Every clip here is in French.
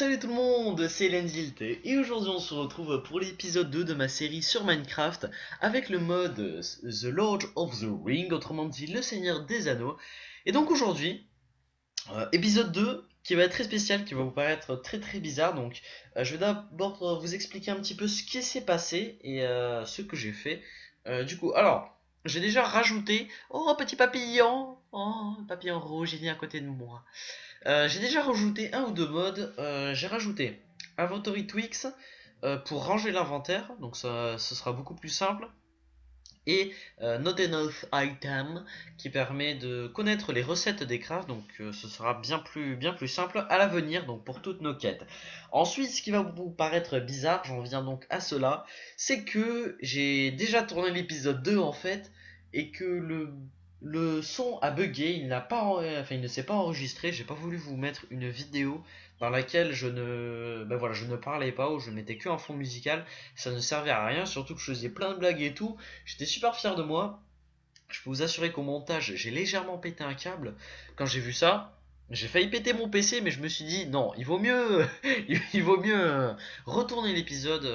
Salut tout le monde, c'est Lenzilt et aujourd'hui on se retrouve pour l'épisode 2 de ma série sur Minecraft avec le mode The Lord of the Ring, autrement dit le Seigneur des Anneaux. Et donc aujourd'hui, épisode 2 qui va être très spécial, qui va vous paraître très très bizarre. Donc je vais d'abord vous expliquer un petit peu ce qui s'est passé et ce que j'ai fait. Alors, j'ai déjà rajouté... Oh, petit papillon! Oh, papillon rouge, il est à côté de moi. J'ai déjà rajouté un ou deux modes. J'ai rajouté Inventory Tweaks pour ranger l'inventaire, donc ça ce sera beaucoup plus simple. Et Not Enough Item qui permet de connaître les recettes des crafts, donc ce sera bien plus simple à l'avenir, donc pour toutes nos quêtes. Ensuite, ce qui va vous paraître bizarre, j'en viens donc à cela, c'est que j'ai déjà tourné l'épisode 2 en fait, et que le son a bugué, il ne s'est pas enregistré. J'ai pas voulu vous mettre une vidéo dans laquelle je ne parlais pas, ou je mettais que un fond musical. Ça ne servait à rien, surtout que je faisais plein de blagues et tout. J'étais super fier de moi. Je peux vous assurer qu'au montage, j'ai légèrement pété un câble. Quand j'ai vu ça, j'ai failli péter mon PC, mais je me suis dit non, il vaut mieux, il vaut mieux retourner l'épisode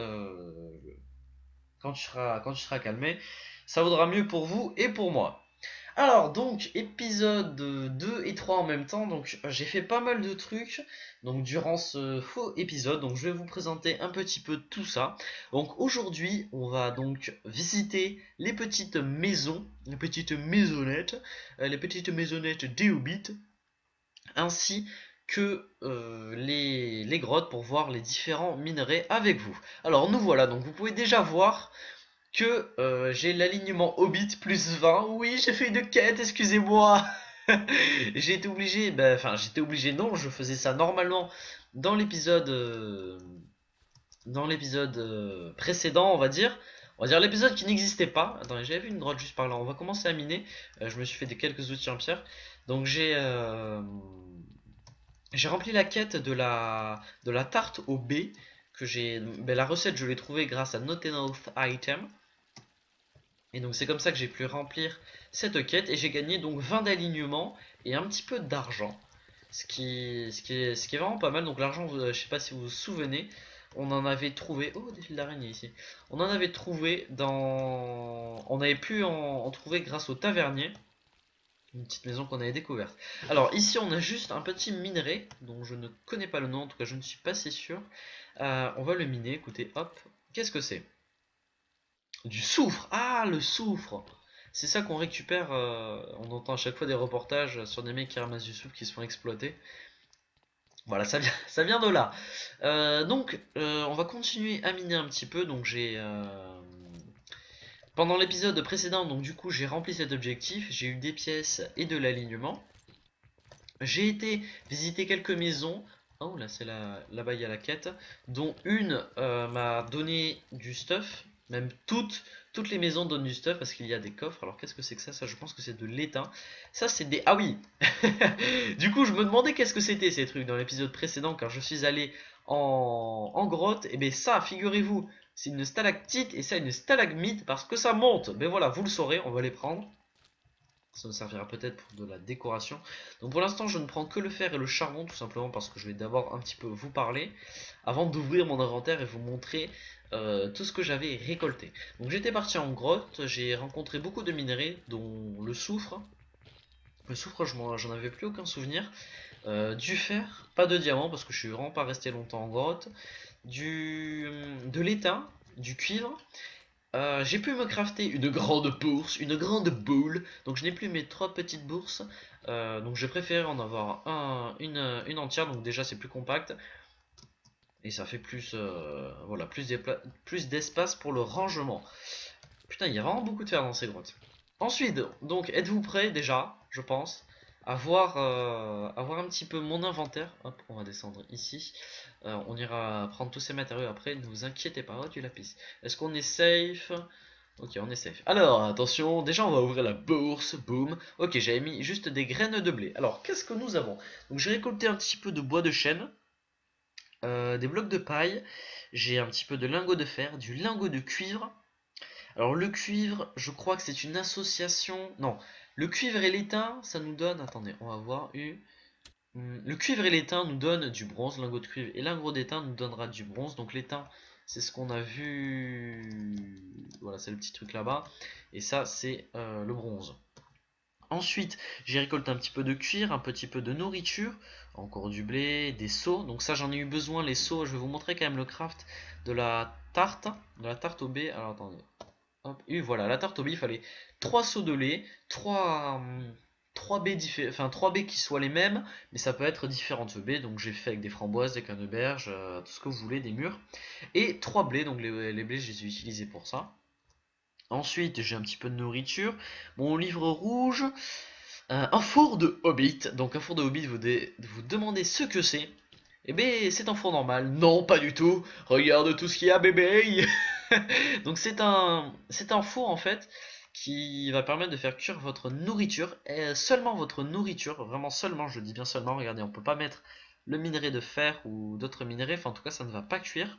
quand tu seras calmé. Ça vaudra mieux pour vous et pour moi. Alors donc épisode 2 et 3 en même temps, donc j'ai fait pas mal de trucs donc durant ce faux épisode, donc je vais vous présenter un petit peu tout ça. Donc aujourd'hui on va donc visiter les petites maisons, les petites maisonnettes des hobbits, ainsi que les grottes pour voir les différents minerais avec vous. Alors nous voilà, donc vous pouvez déjà voir que j'ai l'alignement Hobbit plus 20. Oui, j'ai fait une quête, excusez-moi. J'ai été obligé, j'étais obligé, non, je faisais ça normalement dans l'épisode précédent, on va dire. On va dire l'épisode qui n'existait pas. Attendez, j'avais vu une grotte juste par là. On va commencer à miner. Je me suis fait quelques outils en pierre. Donc j'ai rempli la quête de la tarte au B. La recette, je l'ai trouvée grâce à Not Enough Item. Et donc c'est comme ça que j'ai pu remplir cette quête et j'ai gagné donc 20 d'alignement et un petit peu d'argent. Ce qui est vraiment pas mal. Donc l'argent, je sais pas si vous vous souvenez, on en avait trouvé... Oh, des fils d'araignée ici. On en avait trouvé dans... On avait pu en trouver grâce au tavernier. Une petite maison qu'on avait découverte. Alors ici on a juste un petit minerai dont je ne connais pas le nom, en tout cas je ne suis pas si sûr. On va le miner, écoutez, hop. Qu'est-ce que c'est? Du soufre. Ah, le soufre. C'est ça qu'on récupère. On entend à chaque fois des reportages sur des mecs qui ramassent du soufre qui se font exploiter. Voilà, ça vient de là. On va continuer à miner un petit peu. Donc pendant l'épisode précédent, donc du coup j'ai rempli cet objectif. J'ai eu des pièces et de l'alignement. J'ai été visiter quelques maisons. Oh là, c'est là-bas il y a la quête, dont une m'a donné du stuff. Même toutes les maisons donnent du stuff parce qu'il y a des coffres. Alors qu'est-ce que c'est que ça? Ça, je pense que c'est de l'étain. Ça, c'est des... Ah oui. Du coup, je me demandais qu'est-ce que c'était ces trucs dans l'épisode précédent quand je suis allé en grotte. Et bien ça, figurez-vous, c'est une stalactite et ça une stalagmite parce que ça monte. Mais voilà, vous le saurez, on va les prendre. Ça me servira peut-être pour de la décoration. Donc pour l'instant, je ne prends que le fer et le charbon, tout simplement parce que je vais d'abord un petit peu vous parler, avant d'ouvrir mon inventaire et vous montrer tout ce que j'avais récolté. Donc j'étais parti en grotte, j'ai rencontré beaucoup de minerais, dont le soufre. Le soufre, j'en avais plus aucun souvenir. Du fer, pas de diamant, parce que je suis vraiment pas resté longtemps en grotte. De l'étain, du cuivre. J'ai pu me crafter une grande bourse, une grande boule. Donc je n'ai plus mes 3 petites bourses. Donc j'ai préféré en avoir une entière. Donc déjà c'est plus compact. Et ça fait voilà, plus d'espace pour le rangement. Putain, il y a vraiment beaucoup de fer dans ces grottes. Ensuite, donc êtes-vous prêts déjà, je pense, à voir un petit peu mon inventaire. Hop, on va descendre ici. On ira prendre tous ces matériaux après, ne vous inquiétez pas. Oh, du lapis. Est-ce qu'on est safe? Ok, on est safe. Alors, attention, déjà on va ouvrir la bourse, boum. Ok, j'avais mis juste des graines de blé. Alors, qu'est-ce que nous avons? Donc j'ai récolté un petit peu de bois de chêne, des blocs de paille, j'ai un petit peu de lingot de fer, du lingot de cuivre. Alors le cuivre, je crois que c'est une association... Non, le cuivre et l'étain, ça nous donne... Attendez, on va voir. Le cuivre et l'étain nous donnent du bronze, lingot de cuivre et lingot d'étain nous donnera du bronze. Donc l'étain, c'est ce qu'on a vu. Voilà, c'est le petit truc là-bas. Et ça, c'est le bronze. Ensuite, j'ai récolté un petit peu de cuir, un petit peu de nourriture, encore du blé, des seaux. Donc ça, j'en ai eu besoin, les seaux. Je vais vous montrer quand même le craft de la tarte au B. Alors attendez. Hop, et voilà, la tarte au B, il fallait 3 seaux de lait, 3 baies, enfin, 3 baies qui soient les mêmes, mais ça peut être différentes baies. Donc j'ai fait avec des framboises, des canneberges, tout ce que vous voulez, des mûres. Et 3 blés, donc les blés, je les ai utilisés pour ça. Ensuite, j'ai un petit peu de nourriture. Mon livre rouge, un four de Hobbit. Donc un four de Hobbit, vous demandez ce que c'est. Eh bien, c'est un four normal. Non, pas du tout. Regarde tout ce qu'il y a, bébé. Donc c'est un four en fait qui va permettre de faire cuire votre nourriture. Et seulement votre nourriture. Vraiment seulement, je dis bien seulement. Regardez, on peut pas mettre le minerai de fer ou d'autres minerais. Enfin, en tout cas, ça ne va pas cuire.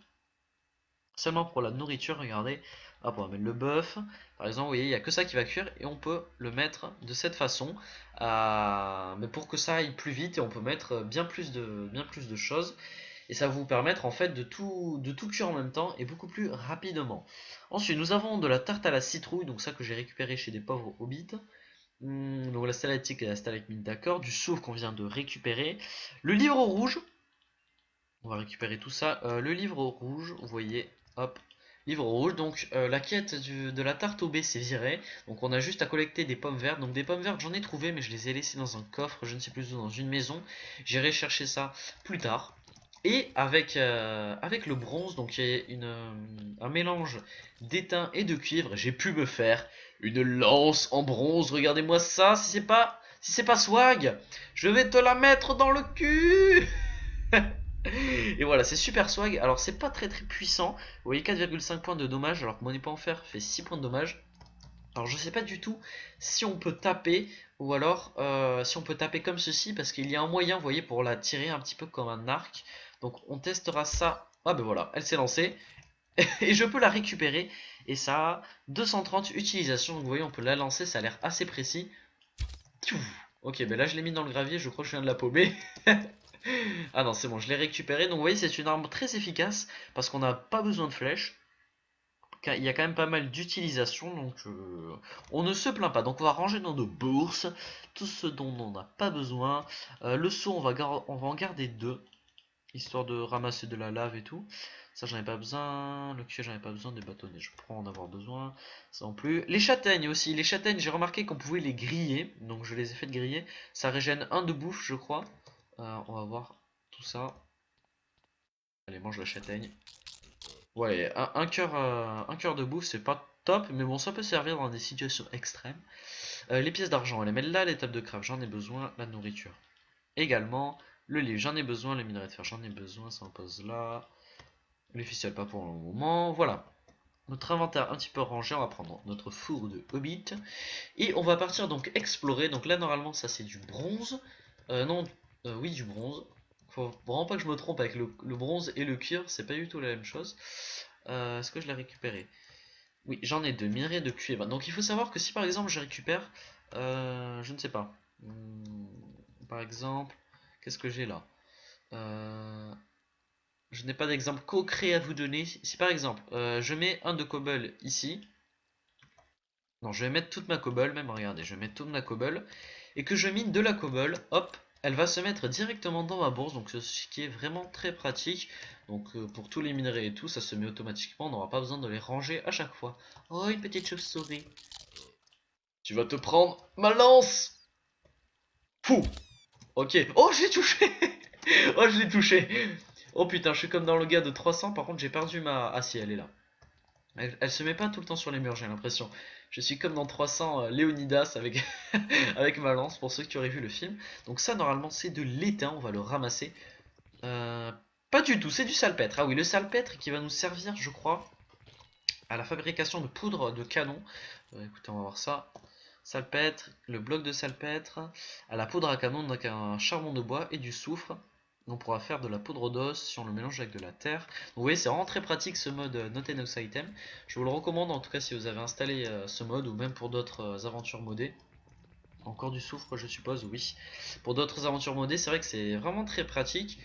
Seulement pour la nourriture, regardez. Hop, on va mettre le bœuf. Par exemple, vous voyez, il n'y a que ça qui va cuire et on peut le mettre de cette façon. Mais pour que ça aille plus vite et on peut mettre bien plus de choses. Et ça va vous permettre en fait de tout cuire en même temps et beaucoup plus rapidement. Ensuite, nous avons de la tarte à la citrouille, donc ça que j'ai récupéré chez des pauvres hobbits. Donc la stalactite et la stalagmite, d'accord. Du soufre qu'on vient de récupérer. Le livre rouge, on va récupérer tout ça. Le livre rouge, vous voyez, hop, livre rouge. Donc la quête de la tarte au B c'est viré. Donc on a juste à collecter des pommes vertes. Donc des pommes vertes j'en ai trouvé mais je les ai laissées dans un coffre, je ne sais plus où, dans une maison. J'irai chercher ça plus tard. Et avec le bronze, donc il y a un mélange d'étain et de cuivre, j'ai pu me faire une lance en bronze. Regardez-moi ça, si c'est pas swag, je vais te la mettre dans le cul. Et voilà, c'est super swag. Alors, c'est pas très très puissant. Vous voyez, 4,5 points de dommage, alors que mon épée en fer fait 6 points de dommage. Alors, je sais pas du tout si on peut taper, ou alors si on peut taper comme ceci, parce qu'il y a un moyen, vous voyez, pour la tirer un petit peu comme un arc. Donc, on testera ça. Ah, ben voilà, elle s'est lancée. Et je peux la récupérer. Et ça a 230 utilisations. Donc, vous voyez, on peut la lancer, ça a l'air assez précis. Ok, ben là, je l'ai mis dans le gravier, je crois que je viens de la paumer. Ah non, c'est bon, je l'ai récupéré. Donc vous voyez, c'est une arme très efficace parce qu'on n'a pas besoin de flèches. Il y a quand même pas mal d'utilisation, donc on ne se plaint pas. Donc on va ranger dans nos bourses tout ce dont on n'a pas besoin. Le seau, on va en garder deux, histoire de ramasser de la lave et tout. Ça, j'en ai pas besoin. Le cuir, j'en ai pas besoin. Des bâtonnets, je pourrais en avoir besoin. Ça non plus. Les châtaignes aussi. Les châtaignes, j'ai remarqué qu'on pouvait les griller. Donc je les ai fait griller. Ça régène un de bouffe, je crois. On va voir tout ça. Allez, mange la châtaigne. Ouais, un cœur de bouffe, c'est pas top, mais bon, ça peut servir dans des situations extrêmes. Les pièces d'argent, on les met là, l'étape de craft, j'en ai besoin, la nourriture. Également, le livre, j'en ai besoin, les minerais de fer, j'en ai besoin, ça on pose là. Les ficelles, pas pour le moment, voilà. Notre inventaire un petit peu rangé, on va prendre notre four de hobbit. Et on va partir donc explorer, donc là normalement ça c'est du bronze. Non, oui du bronze. Faut vraiment pas que je me trompe avec le bronze et le cuir, c'est pas du tout la même chose. Est-ce que je l'ai récupéré? Oui, j'en ai deux, minerais de cuivre. Donc il faut savoir que si par exemple je récupère, je ne sais pas, par exemple, qu'est-ce que j'ai là? Euh, je n'ai pas d'exemple concret à vous donner. Si par exemple, je mets un de cobble ici, non, je vais mettre toute ma cobble, même regardez, je vais mettre toute ma cobble, et que je mine de la cobble, hop, elle va se mettre directement dans ma bourse, donc ce qui est vraiment très pratique. Donc pour tous les minerais et tout, ça se met automatiquement, on n'aura pas besoin de les ranger à chaque fois. Oh, une petite chauve-souris. Tu vas te prendre ma lance. Fou. Ok. Oh, je l'ai touché. Oh, je l'ai touché. Oh putain, je suis comme dans le gars de 300, par contre j'ai perdu ma... Ah si, elle est là. Elle se met pas tout le temps sur les murs, j'ai l'impression. Je suis comme dans 300 Léonidas avec, avec ma lance, pour ceux qui auraient vu le film. Donc ça, normalement, c'est de l'étain, on va le ramasser. Euh, Pas du tout, c'est du salpêtre. Ah oui, le salpêtre qui va nous servir, je crois, à la fabrication de poudre de canon. Écoutez, on va voir ça. Salpêtre, le bloc de salpêtre, à la poudre à canon, donc un charbon de bois et du soufre. On pourra faire de la poudre d'os si on le mélange avec de la terre. Donc, vous voyez, c'est vraiment très pratique ce mode Not Enough Item. Je vous le recommande en tout cas si vous avez installé ce mode ou même pour d'autres aventures modées. Encore du soufre, je suppose, oui. Pour d'autres aventures modées, c'est vrai que c'est vraiment très pratique.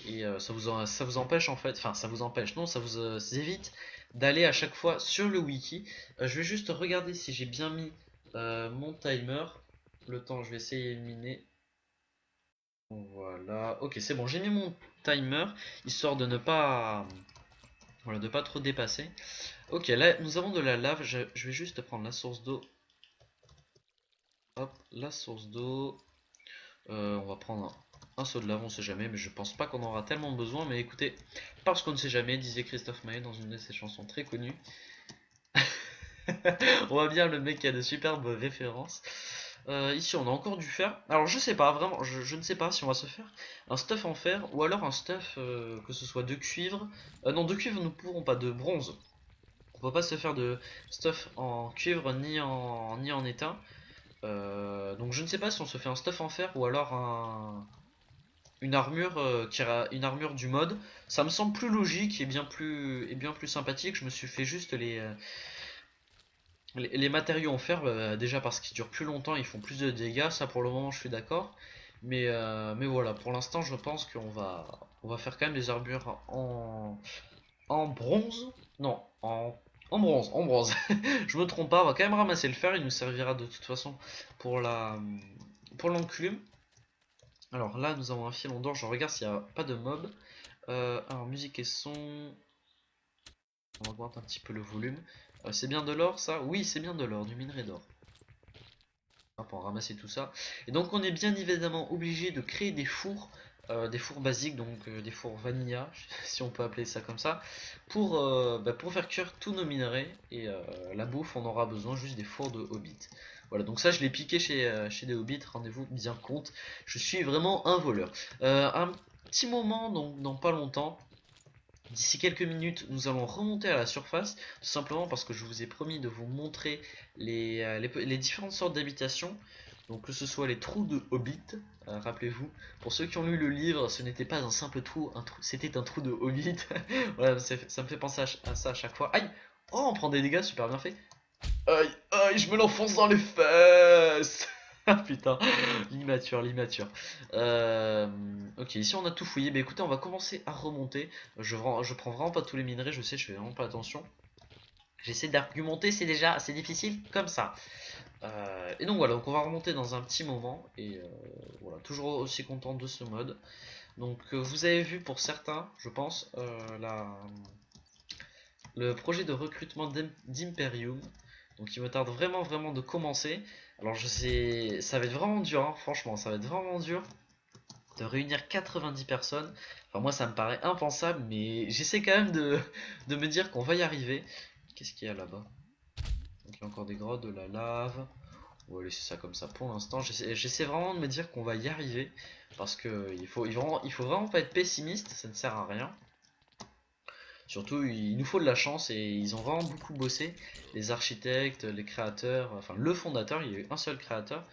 Et ça vous empêche en fait, enfin ça vous empêche, non, ça vous évite d'aller à chaque fois sur le wiki. Je vais juste regarder si j'ai bien mis mon timer. Le temps, je vais essayer de miner. Voilà, ok, c'est bon, j'ai mis mon timer, histoire de ne pas, voilà, de pas trop dépasser. Ok, là, nous avons de la lave, je vais juste prendre la source d'eau. Hop, la source d'eau. On va prendre un seau de lave, on sait jamais, mais je pense pas qu'on aura tellement besoin. Mais écoutez, parce qu'on ne sait jamais, disait Christophe Maé dans une de ses chansons très connues. On voit bien le mec qui a de superbes références. Ici, on a encore du fer. Alors, je sais pas, vraiment, je ne sais pas si on va se faire un stuff en fer ou alors un stuff que ce soit de cuivre. Non, de cuivre, nous ne pourrons pas, de bronze. On peut pas se faire de stuff en cuivre ni en étain. Donc, je ne sais pas si on se fait un stuff en fer ou alors une armure une armure du mode. Ça me semble plus logique et bien plus sympathique. Je me suis fait juste les matériaux en fer, déjà parce qu'ils durent plus longtemps, ils font plus de dégâts, ça pour le moment je suis d'accord. Mais voilà, pour l'instant je pense on va faire quand même des armures en bronze. Non, en bronze. Je me trompe pas, on va quand même ramasser le fer, il nous servira de toute façon pour pour l'enclume. Alors là nous avons un filon d'or, je regarde s'il n'y a pas de mob. Alors musique et son, on augmente un petit peu le volume. C'est bien de l'or ça? Oui, c'est bien de l'or, du minerai d'or. Pour ramasser tout ça. Et donc on est bien évidemment obligé de créer des fours basiques, donc des fours vanilla, si on peut appeler ça comme ça, pour faire cuire tous nos minerais. Et la bouffe, on aura besoin juste des fours de hobbit. Voilà, donc ça je l'ai piqué chez des hobbits, rendez-vous bien compte, je suis vraiment un voleur. Un petit moment, donc dans pas longtemps, d'ici quelques minutes, nous allons remonter à la surface, tout simplement parce que je vous ai promis de vous montrer les différentes sortes d'habitations. Donc que ce soit les trous de Hobbit, rappelez-vous, pour ceux qui ont lu le livre, ce n'était pas un simple trou, c'était un trou de Hobbit. Voilà, ça me fait penser à ça à chaque fois. Aïe! Oh, on prend des dégâts, super bien fait. Aïe, aïe, je me l'enfonce dans les fesses. Ah putain, l'immature, l'immature. Ok, ici on a tout fouillé. Bah écoutez, on va commencer à remonter. Je prends vraiment pas tous les minerais, je sais, je fais vraiment pas attention. J'essaie d'argumenter, c'est déjà assez difficile comme ça. Et donc voilà, donc on va remonter dans un petit moment. Et voilà, toujours aussi content de ce mode. Donc vous avez vu pour certains, je pense, le projet de recrutement d'Imperium. Donc il me tarde vraiment de commencer. Alors je sais, ça va être vraiment dur, hein, franchement, ça va être vraiment dur de réunir 90 personnes. Enfin moi ça me paraît impensable, mais j'essaie quand même de me dire qu'on va y arriver. Qu'est-ce qu'il y a là-bas? Donc il y a encore des grottes, de la lave. On va laisser ça comme ça pour l'instant. J'essaie vraiment de me dire qu'on va y arriver. Parce que il faut vraiment pas être pessimiste, ça ne sert à rien. Surtout, il nous faut de la chance et ils ont vraiment beaucoup bossé. Les architectes, les créateurs, enfin le fondateur, il y a eu un seul créateur.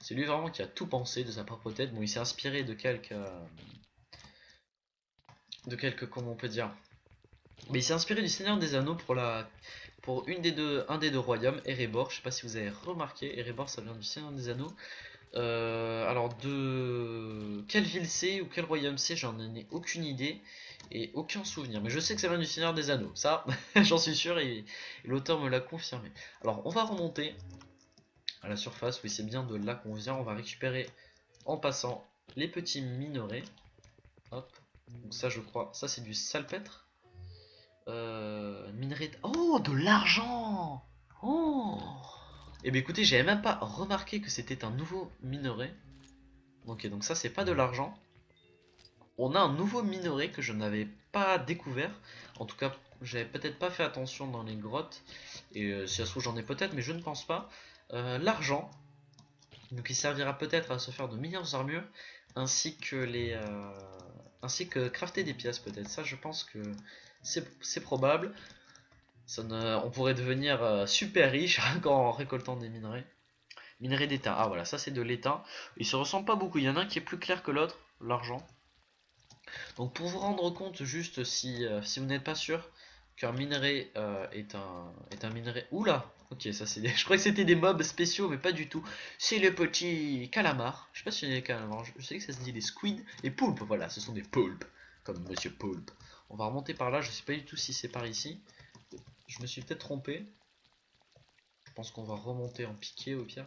C'est lui vraiment qui a tout pensé de sa propre tête. Bon, il s'est inspiré de quelques, comment on peut dire. Mais il s'est inspiré du Seigneur des Anneaux pour un des deux royaumes, Erebor. Je sais pas si vous avez remarqué, Erebor ça vient du Seigneur des Anneaux. Alors de quelle ville c'est ou quel royaume c'est, j'en ai aucune idée et aucun souvenir. Mais je sais que ça vient du Seigneur des Anneaux, ça j'en suis sûr et l'auteur me l'a confirmé. Alors on va remonter à la surface, oui c'est bien de là qu'on vient, on va récupérer en passant les petits minerais. Hop, donc ça je crois, ça c'est du salpêtre. Minerai... Oh, de l'argent! Oh! Et bien écoutez, j'avais même pas remarqué que c'était un nouveau minerai. Ok, donc ça c'est pas de l'argent. On a un nouveau minerai que je n'avais pas découvert. En tout cas, j'avais peut-être pas fait attention dans les grottes. Et si ça se trouve, j'en ai peut-être, mais je ne pense pas. L'argent, donc il servira peut-être à se faire de meilleures armures, ainsi que ainsi que crafter des pièces peut-être. Ça, je pense que c'est probable. On pourrait devenir super riche en récoltant des minerais. Minerai d'étain. Ah voilà, ça c'est de l'étain. Ils se ressemblent pas beaucoup. Il y en a un qui est plus clair que l'autre, l'argent. Donc pour vous rendre compte juste si vous n'êtes pas sûr Qu'un minerai est un minerai. Oula! Ok, ça c'est je crois que c'était des mobs spéciaux, mais pas du tout. C'est le petit calamar. Je sais pas si c'est des calamars. Je sais que ça se dit des squids. Les poulpes, voilà, ce sont des poulpes. Comme Monsieur Poulpe. On va remonter par là. Je sais pas du tout si c'est par ici. Je me suis peut-être trompé. Je pense qu'on va remonter en piqué au pire.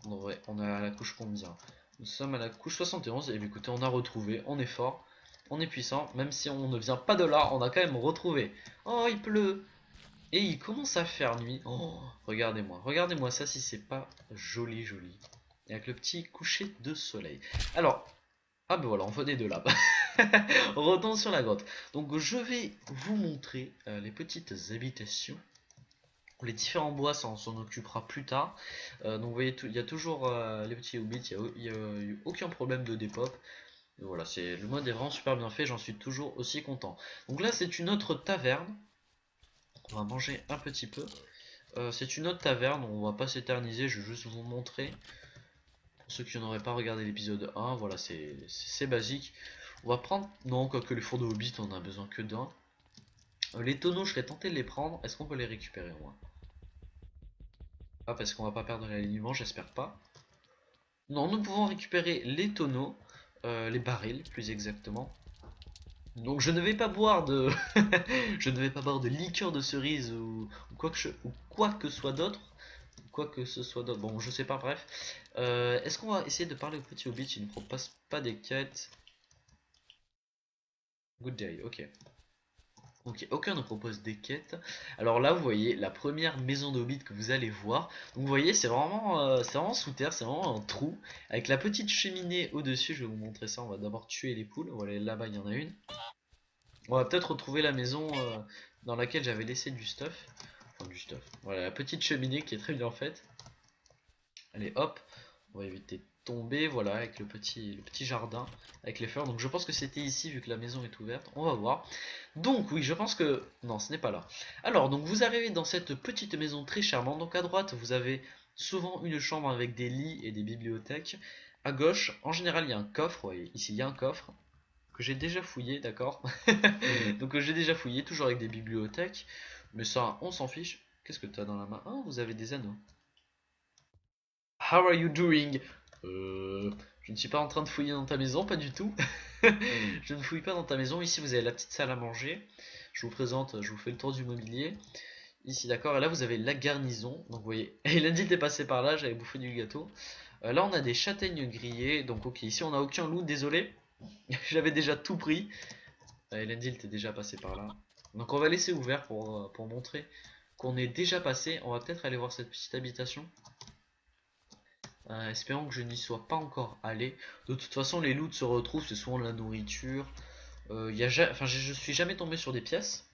On est à la couche combien? Nous sommes à la couche 71. Et bien, écoutez, on a retrouvé. On est fort. On est puissant. Même si on ne vient pas de là, on a quand même retrouvé. Oh, il pleut! Et il commence à faire nuit. Oh, regardez-moi. Regardez-moi ça si c'est pas joli, joli. Et avec le petit coucher de soleil. Alors, ah ben voilà, on venait de là. On retourne sur la grotte. Donc je vais vous montrer les petites habitations. Les différents bois, ça on s'en occupera plus tard. Donc vous voyez, il y a toujours les petits hobbits, il n'y a eu aucun problème de dépop. Et voilà, le mode est vraiment super bien fait, j'en suis toujours aussi content. Donc là c'est une autre taverne. On va manger un petit peu. C'est une autre taverne, on va pas s'éterniser, je vais juste vous montrer. Pour ceux qui n'auraient pas regardé l'épisode 1, voilà, c'est basique. On va prendre, non, quoique les fours de Hobbit, on a besoin que d'un. Les tonneaux, je serais tenté de les prendre. Est-ce qu'on peut les récupérer au moins? Ah, parce qu'on va pas perdre l'alignement, j'espère pas. Non, nous pouvons récupérer les tonneaux, les barils plus exactement. Donc je ne vais pas boire de, je ne vais pas boire de liqueur de cerise ou quoi que soit d'autre. Quoi que ce soit d'autre. Bon, je sais pas, bref. Est-ce qu'on va essayer de parler au petit Hobbit? Il ne propose pas des quêtes. Good day, ok. Ok, aucun ne propose des quêtes. Alors là, vous voyez la première maison de Hobbit que vous allez voir. Donc vous voyez, c'est vraiment sous terre, c'est vraiment un trou. Avec la petite cheminée au-dessus, je vais vous montrer ça. On va d'abord tuer les poules. Voilà, là-bas, il y en a une. On va peut-être retrouver la maison dans laquelle j'avais laissé du stuff. Enfin, du stuff. Voilà, la petite cheminée qui est très bien faite. Allez, hop. On va éviter de tomber, voilà, avec le petit jardin, avec les fleurs. Donc je pense que c'était ici, vu que la maison est ouverte. On va voir. Donc oui, je pense que... Non, ce n'est pas là. Alors, donc vous arrivez dans cette petite maison très charmante. Donc à droite, vous avez souvent une chambre avec des lits et des bibliothèques. À gauche, en général, il y a un coffre. Vous voyez, ici, il y a un coffre que j'ai déjà fouillé, d'accord. Donc j'ai déjà fouillé, toujours avec des bibliothèques. Mais ça, on s'en fiche. Qu'est-ce que tu as dans la main? Ah, vous avez des anneaux. How are you doing? Je ne suis pas en train de fouiller dans ta maison, pas du tout. Je ne fouille pas dans ta maison. Ici, vous avez la petite salle à manger. Je vous présente, je vous fais le tour du mobilier. Ici, d'accord. Et là, vous avez la garnison. Donc, vous voyez, Elendil est passé par là, j'avais bouffé du gâteau. Là, on a des châtaignes grillées. Donc, ok, ici, on n'a aucun loup, désolé. J'avais déjà tout pris. Elendil était déjà passé par là. Donc, on va laisser ouvert pour montrer qu'on est déjà passé. On va peut-être aller voir cette petite habitation. Espérons que je n'y sois pas encore allé. De toute façon, les loots se retrouvent, c'est souvent de la nourriture. Enfin, je suis jamais tombé sur des pièces.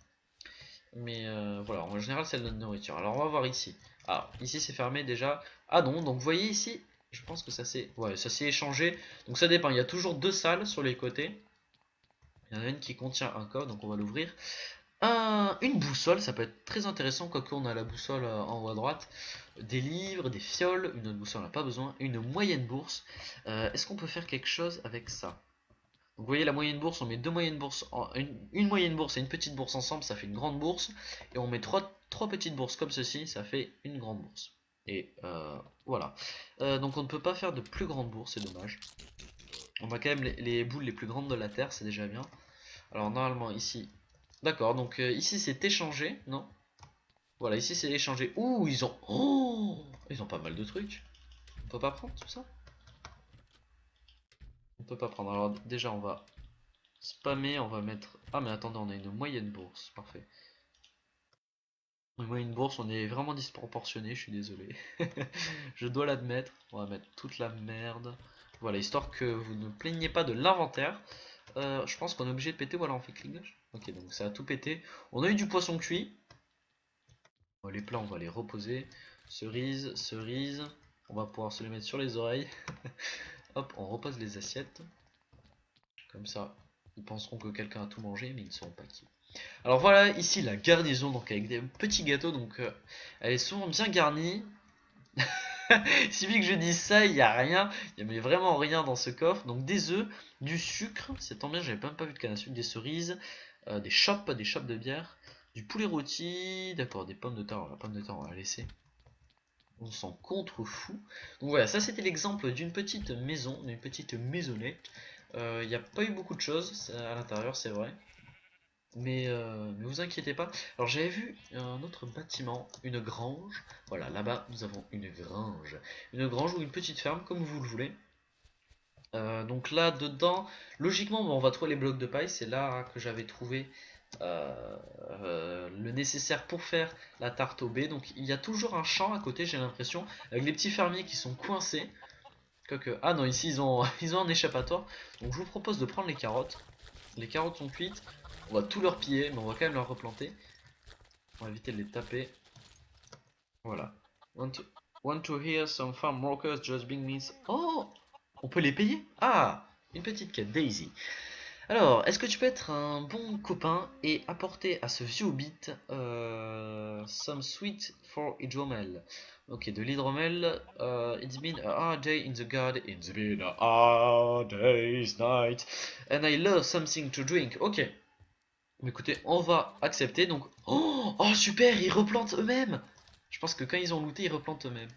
Mais voilà, en général, c'est de la nourriture. Alors, on va voir ici. Ah, ici, c'est fermé déjà. Ah non, donc vous voyez ici, je pense que ça s'est échangé. Donc, ça dépend. Il y a toujours deux salles sur les côtés. Il y en a une qui contient un code, donc on va l'ouvrir. Une boussole, ça peut être très intéressant, quoique on a la boussole en haut à droite. Des livres, des fioles, une autre boussole on n'a pas besoin, une moyenne bourse. Est-ce qu'on peut faire quelque chose avec ça? Donc, vous voyez la moyenne bourse, on met deux moyennes bourses, une moyenne bourse et une petite bourse ensemble, ça fait une grande bourse. Et on met trois petites bourses comme ceci, ça fait une grande bourse. Et voilà. Donc on ne peut pas faire de plus grande bourse, c'est dommage. On a quand même les boules les plus grandes de la Terre, c'est déjà bien. Alors normalement ici, d'accord, donc ici c'est échangé, non? Voilà, ici c'est échangé. Ouh, ils ont... Oh, ils ont pas mal de trucs. On peut pas prendre tout ça? On peut pas prendre. Alors déjà on va spammer, on va mettre... Ah mais attendez, on a une moyenne bourse, parfait. Une moyenne bourse, on est vraiment disproportionné, je suis désolé. Je dois l'admettre. On va mettre toute la merde. Voilà, histoire que vous ne plaignez pas de l'inventaire. Je pense qu'on est obligé de péter, voilà, on fait clic gauche. Ok, donc ça a tout pété. On a eu du poisson cuit. Bon, les plats, on va les reposer. Cerise, cerise. On va pouvoir se les mettre sur les oreilles. Hop, on repose les assiettes. Comme ça, ils penseront que quelqu'un a tout mangé, mais ils ne sauront pas qui. Alors voilà, ici la garnison, donc avec des petits gâteaux, donc elle est souvent bien garnie. Il suffit que je dise ça, il n'y a rien, il n'y a vraiment rien dans ce coffre. Donc des œufs, du sucre, c'est tant bien, j'avais même pas vu de canne à sucre, des cerises, des chopes de bière, du poulet rôti, d'accord, des pommes de terre. La pomme de terre, on va la laisser. On s'en contrefou. Donc voilà, ça c'était l'exemple d'une petite maison, d'une petite maisonnette. Il n'y a pas eu beaucoup de choses à l'intérieur, c'est vrai. Mais vous inquiétez pas. Alors j'avais vu un autre bâtiment, une grange. Voilà, là-bas nous avons une grange. Une grange ou une petite ferme, comme vous le voulez. Donc là, dedans, logiquement, bon, on va trouver les blocs de paille. C'est là que j'avais trouvé le nécessaire pour faire la tarte au baies. Donc il y a toujours un champ à côté, j'ai l'impression, avec les petits fermiers qui sont coincés. Quoique, ah non, ici ils ont, ils ont un échappatoire. Donc je vous propose de prendre les carottes. Les carottes sont cuites. On va tout leur piller, mais on va quand même leur replanter. On va éviter de les taper. Voilà. Want to hear some farm workers just being means. Oh! On peut les payer? Ah! Une petite quête, Daisy. Alors, est-ce que tu peux être un bon copain et apporter à ce vieux hobbit some sweet for hydromel? Ok, de l'hydromel. It's been a hard day in the garden. It's been a hard day's night. And I love something to drink. Ok. Mais écoutez, on va accepter. Donc, oh super, ils replantent eux-mêmes. Je pense que quand ils ont looté, ils replantent eux-mêmes.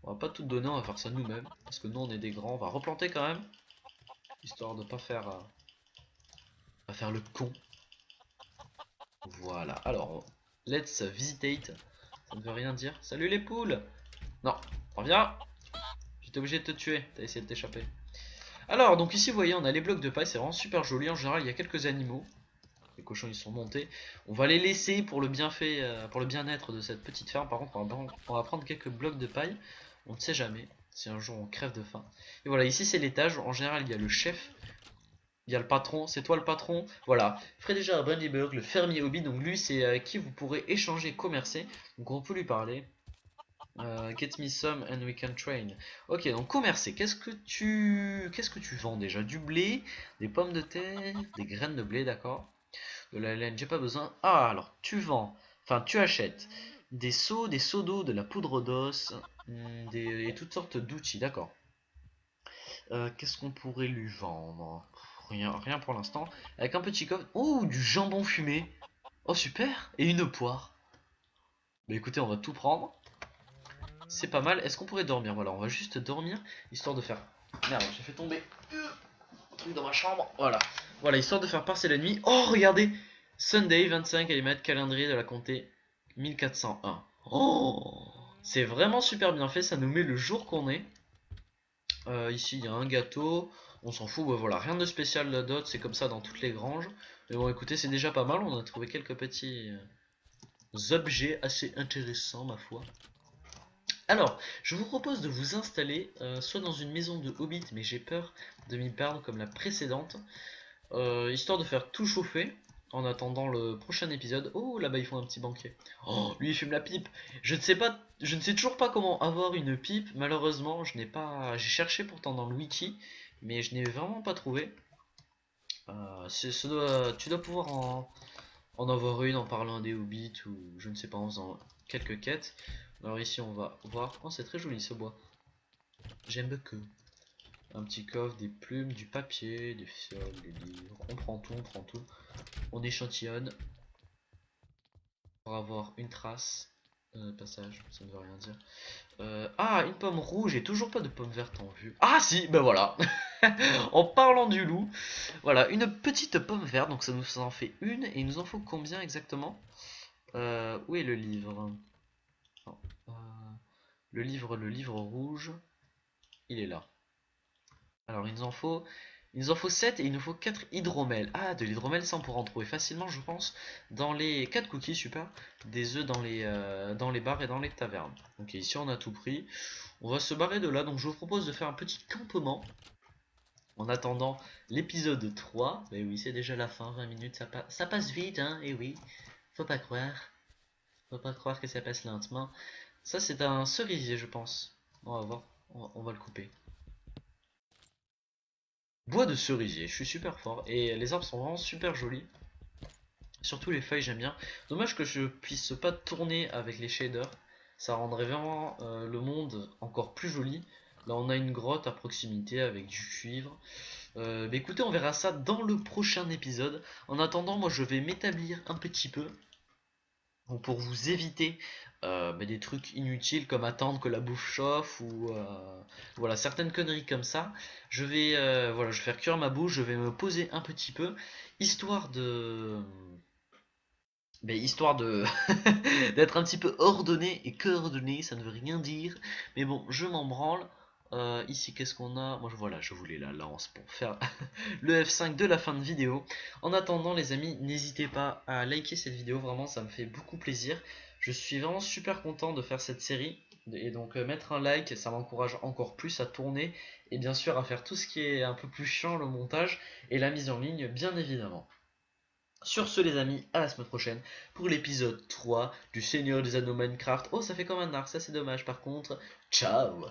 On va pas tout donner, on va faire ça nous-mêmes. Parce que nous, on est des grands. On va replanter quand même. Histoire de pas faire le con. Voilà, alors, let's visitate. Ça ne veut rien dire. Salut les poules! Non, reviens! J'étais obligé de te tuer, t'as essayé de t'échapper. Alors, donc ici, vous voyez, on a les blocs de paille, c'est vraiment super joli. En général, il y a quelques animaux. Les cochons, ils sont montés. On va les laisser pour le bienfait, pour le bien-être de cette petite ferme. Par contre, on va prendre quelques blocs de paille. On ne sait jamais si un jour on crève de faim. Et voilà, ici, c'est l'étage. En général, il y a le chef. Il y a le patron, c'est toi le patron. Voilà, Frédéric Brandyburg, le fermier hobby. Donc lui, c'est avec qui vous pourrez échanger, commercer. Donc on peut lui parler. Get me some and we can train. Ok, donc commercer. Qu'est-ce que tu vends déjà? Du blé, des pommes de terre, des graines de blé, d'accord. De la laine, j'ai pas besoin. Ah, alors tu vends, enfin tu achètes des seaux d'eau, de la poudre d'os, et toutes sortes d'outils, d'accord. Qu'est-ce qu'on pourrait lui vendre? Rien pour l'instant. Avec un petit coffre. Oh, du jambon fumé. Oh, super. Et une poire. Bah écoutez, on va tout prendre. C'est pas mal. Est-ce qu'on pourrait dormir? Voilà, on va juste dormir, histoire de faire... Merde, j'ai fait tomber un truc dans ma chambre. Voilà. Voilà, histoire de faire passer la nuit. Oh, regardez! Sunday, 25 mm, calendrier de la comté 1401. Oh! C'est vraiment super bien fait, ça nous met le jour qu'on est. Ici il y a un gâteau, on s'en fout, bah voilà, rien de spécial d'autre, c'est comme ça dans toutes les granges. Mais bon écoutez, c'est déjà pas mal, on a trouvé quelques petits objets assez intéressants ma foi. Alors, je vous propose de vous installer soit dans une maison de hobbit, mais j'ai peur de m'y perdre comme la précédente, histoire de faire tout chauffer en attendant le prochain épisode. Oh là-bas ils font un petit banquet. Oh, lui il fume la pipe. Je ne sais toujours pas comment avoir une pipe. Malheureusement, j'ai cherché pourtant dans le wiki, mais je n'ai vraiment pas trouvé. Tu dois pouvoir en avoir une en parlant des hobbits ou je ne sais pas en faisant quelques quêtes. Alors ici on va voir. Oh c'est très joli ce bois. J'aime beaucoup. Un petit coffre, des plumes, du papier, des fioles, des livres. On prend tout, on prend tout. On échantillonne pour avoir une trace. Passage, ça ne veut rien dire. Ah, une pomme rouge et toujours pas de pomme verte en vue. Ah si, ben voilà. En parlant du loup, voilà, une petite pomme verte, donc ça nous en fait une. Et il nous en faut combien exactement? Où est le livre? Non, le livre rouge, il est là. Alors il nous en faut 7 et il nous faut 4 hydromel. Ah, de l'hydromel, ça on pourra en trouver facilement, je pense, dans les 4 cookies, super. Des œufs dans les bars et dans les tavernes. Ok, ici on a tout pris. On va se barrer de là, donc je vous propose de faire un petit campement en attendant l'épisode 3. Mais oui, c'est déjà la fin, 20 minutes, ça passe vite, hein, et oui, faut pas croire. Faut pas croire que ça passe lentement. Ça c'est un cerisier, je pense. On va voir, on va le couper. Bois de cerisier, je suis super fort. Et les arbres sont vraiment super jolis. Surtout les feuilles, j'aime bien. Dommage que je puisse pas tourner avec les shaders. Ça rendrait vraiment le monde encore plus joli. Là, on a une grotte à proximité avec du cuivre. Bah écoutez, on verra ça dans le prochain épisode. En attendant, moi je vais m'établir un petit peu. Donc, pour vous éviter des trucs inutiles comme attendre que la bouffe chauffe ou voilà certaines conneries comme ça, je vais faire cuire ma bouffe, je vais me poser un petit peu, histoire histoire de d'être un petit peu ordonné et coordonné, ça ne veut rien dire, mais bon, je m'en branle. Ici, qu'est-ce qu'on a? Moi, voilà, je voulais la lance pour faire le F5 de la fin de vidéo. En attendant, les amis, n'hésitez pas à liker cette vidéo, vraiment, ça me fait beaucoup plaisir. Je suis vraiment super content de faire cette série. Et donc, mettre un like, ça m'encourage encore plus à tourner. Et bien sûr, à faire tout ce qui est un peu plus chiant, le montage et la mise en ligne, bien évidemment. Sur ce les amis, à la semaine prochaine pour l'épisode 3 du Seigneur des Anneaux Minecraft. Oh ça fait comme un arc, ça c'est dommage par contre. Ciao.